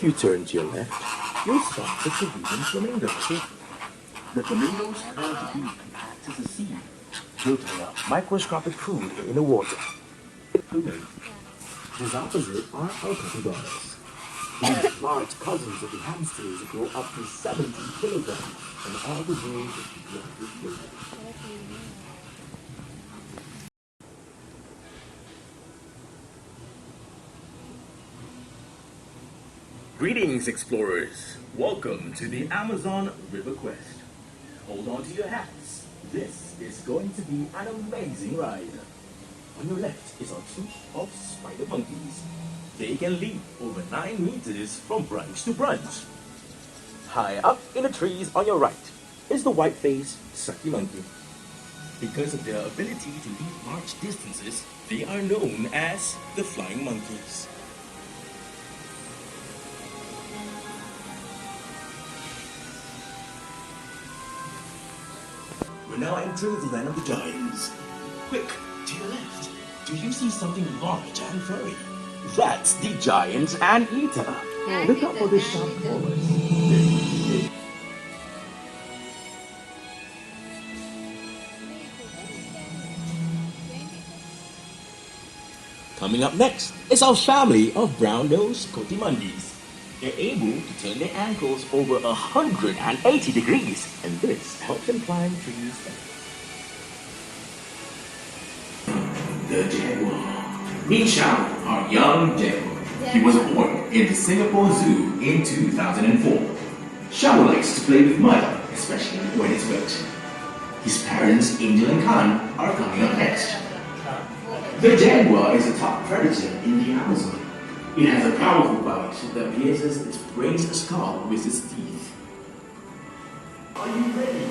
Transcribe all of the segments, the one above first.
you turn to your left, you'll spot the Peruvian flamingos. The flamingos learn to be acts as a seed, filtering out microscopic food in the water. Plumage. His opposite are alcatraz. These large cousins of the hamsters grow up to 70 kilograms and all the way to 200 kilograms. Greetings, explorers! Welcome to the Amazon River Quest. Hold on to your hats. This is going to be an amazing ride. On your left is our troop of spider monkeys. They can leap over 9 meters from branch to branch. High up in the trees on your right is the white-faced sucky monkey. Because of their ability to leap large distances, they are known as the flying monkeys. We're now entering the land of the giants. Quick, to your left, do you see something large and furry? That's the giant anteater. Look out for the sharp claws. Coming up next is our family of brown-nosed cotimundis. They're able to turn their ankles over 180 degrees, and this helps them climb trees. The jaguar. Meet Xiao, our young jaguar. He was born in the Singapore Zoo in 2004. Xiao likes to play with mud, especially when it's wet. His parents, Angel and Khan, are coming up next. The jaguar is a top predator in the Amazon. It has a powerful bite that pierces its brain's skull with its teeth. Are you ready?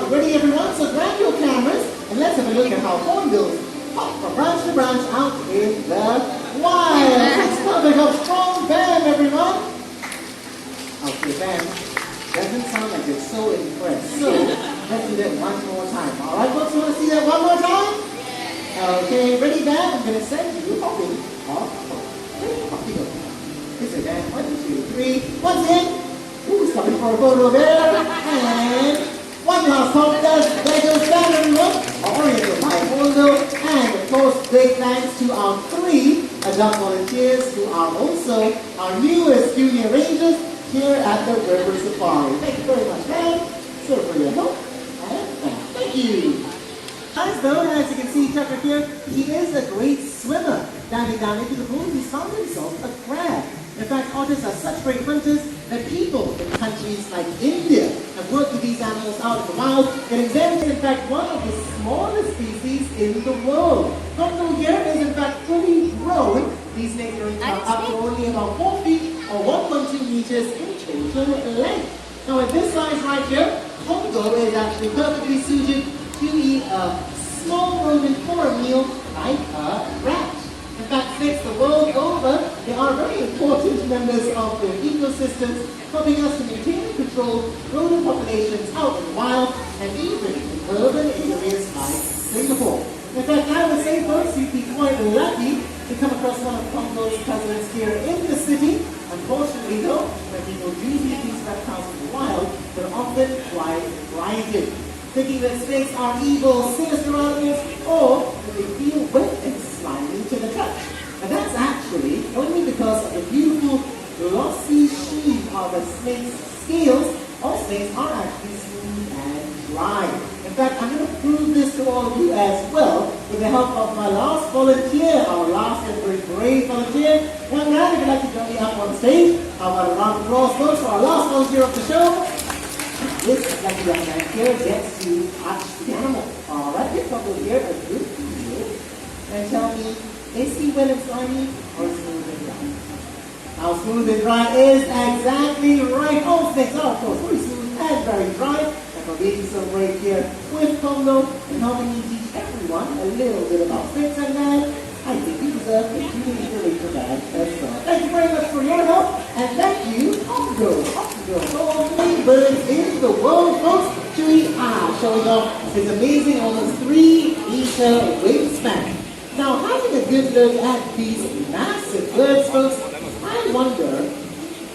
Ready everyone, so grab your cameras and let's have a look at how hornbills hop from branch to branch out in the wild. That's perfect, a strong band everyone. Okay, band, doesn't sound like they're so impressed. So, let's do that one more time. Alright folks, you want to see that one more time? Okay, ready band? I'm going to send you hopping. Hopping. It's a band, 1, 2, 3. Once again, who's coming for a photo there? And one last time, there goes down everyone, oriented by Hornbill, and of course, big thanks to our 3 adult volunteers who are also our newest junior rangers here at the River Safari. Thank you very much, man. So for your help, and thank you. As though, as you can see Tucker here, he is a great swimmer. Diving down into the pool, he's found himself a crab. In fact, otters are such great hunters that people in countries like India have worked with these animals out in the wild, getting them, in fact, one of the smallest species in the world. Cocktail here is, in fact, fully grown. These snakes are up to only about 4 feet or 1.2 meters in total length. Now, at this size right here, Congo is actually perfectly suited to eat a small rodent for a meal like a rat. In fact, snakes the world over, they are very important members of their ecosystems, helping us to maintain and control rodent populations out in the wild and even in urban areas like Singapore. In fact, I would say folks, you'd be quite lucky to come across one of Congo's presidents here in the city. Unfortunately though, when people do meet these reptiles in the wild, they're often quite frightened, thinking that snakes are evil, sinister animals, or that they feel wet and slimy to the touch. And that's actually only because of the beautiful glossy sheen of the snake's scales. All snakes are actually smooth and dry. In fact, I'm going to prove this to all of you as well with the help of my last volunteer, our last and very brave volunteer. Young man, if you'd like to join me up on stage, how about a round of applause folks for our last volunteer of the show? This lucky young man here gets to touch the animal. Alright, let's go here a good view and tell me, is he wet and slimy or smooth and dry? How smooth and dry is exactly right. All snakes are, of course, very smooth and very dry. And for being so great here with Congo and helping me teach everyone a little bit about snakes and that, I think you deserve a really bad as well. Thank you very much for your help, and thank you, Hongo. For only birds in the world, folks, Chewy showing off his amazing almost 3-meter wingspan. Now, having a good look at these massive birds, folks, I wonder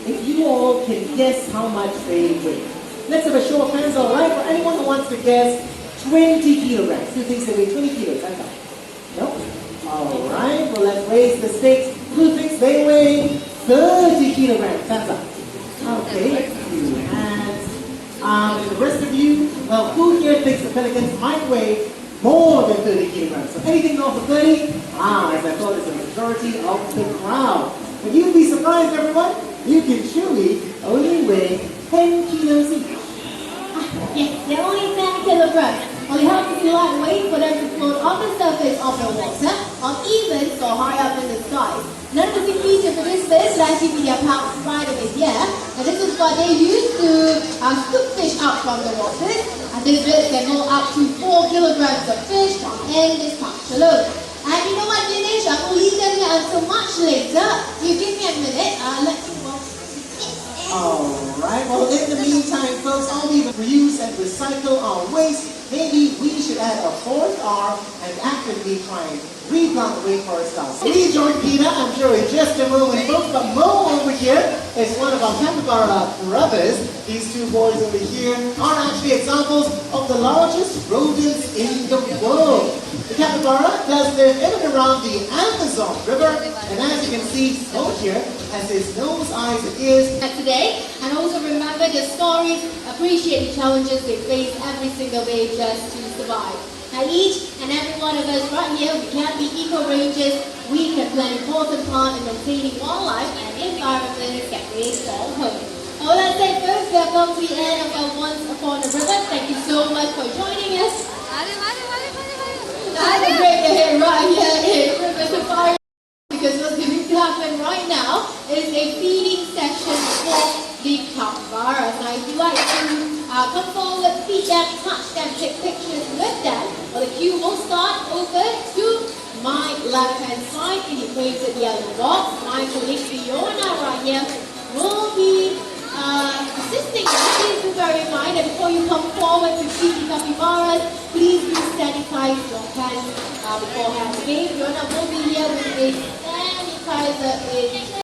if you all can guess how much they weigh. Let's have a show of hands, all right? For anyone who wants to guess 20 kilograms. Who thinks they weigh 20 kilos? That's all. No? All right, well, let's raise the stakes. Who thinks they weigh 30 kilograms? That's up. Okay, a few hands. The rest of you, well, who here thinks the pelicans might weigh more than 30 kilograms? So anything north of 30? As I thought, is the majority of the crowd. But you'd be surprised, everyone. You can surely only weigh 10 kilos each. Yes, they're only 10 kilograms. Well, it helps if you lightweight for them to float on the surface of the water or even so high up in the sky. None of the feature for this fish like keeping their pouch right over here. And this is what they use to scoop fish up from the water. And this fish can hold up to 4 kilograms of fish in this pouch alone. And you know what, Dinesh? I will leave them here until much later. You give me a minute. Let me walk. Alright, well in the meantime, folks, all we reuse and recycle our waste. Maybe we should add a fourth R and actively try and replant the rainforest ourselves. We join Peter, I'm sure, in just a moment, folks, but Mo over here is one of our capybara brothers. These two boys over here are actually examples of the largest rodents in the world. The capybara does live in and around the Amazon River, and as you can see, Mo here has his nose, eyes, and ears. Today, and also remember the stories, appreciate the challenges they face every single day just to survive. Now each and every one of us right here, we can be eco-rangers, we can play an important part in maintaining wildlife and environments that they call home. Well, let's say first, we have come to the end of our Once Upon a River. Thank you so much for joining us. Have a great day right here in River Safari, because what's going to happen right now is a feeding session for the capybaras. Now, if you like to come forward, feed them, touch them, take pictures with them, well, the queue will start over to my left-hand side, indicated yellow box. My colleague Fiona right here will be assisting you. Please do bear in mind that before you come forward to feed the capybaras, please do sanitize your hands beforehand. Okay, Fiona will be here with a sanitizer in